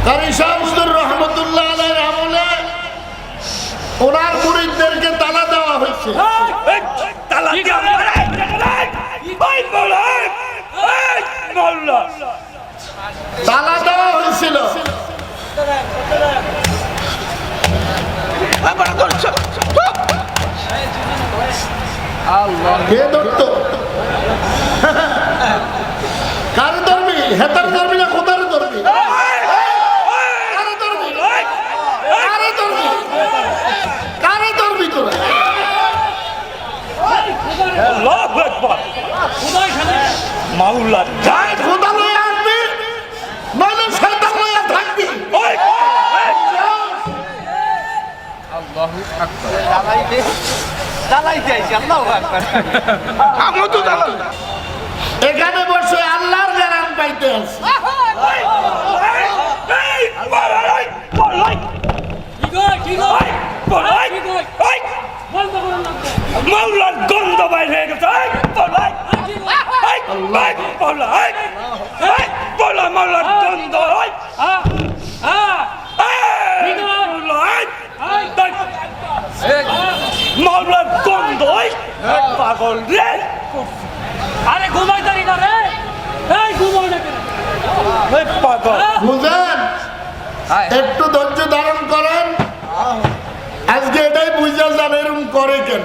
কারি শাহ হুজুর রহমতুল্লাহ আলাইহির আমলে ওনার মুরিদদেরকে তালা দেওয়া হয়েছে। তালা দেওয়া হয়েছিল। কে ধরতো? কারে ধরবি? হেতার ধরবি না খোদার ধরবি? কারে ধরবি? কারে ধরবি? কারে ধরবি তোরা? আল্লাহু আকবার। মাওলা যায় খোদা লয়ে আসবি, নইলে শয়তান লয়ে থাকবি। আল্লাহু আকবার। দালাইতে আইছি আল্লাহু আকবার। আমও তো দালাই। এখানে বসে আল্লাহর জ্ঞান পাইতে আছে। মাওলার গন্ধ বাইর হয়ে গেছে। মাওলার গন্ধ মাওলার গন্ধ পাগল রে। আরে ঘুমাই দাঁড়ি না রে, এই ঘুমাই না কেন? পাগল বুঝেন? একটু ধৈর্য ধারণ করেন। আজকে এটাই বুঝা যান এরকম করে কেন।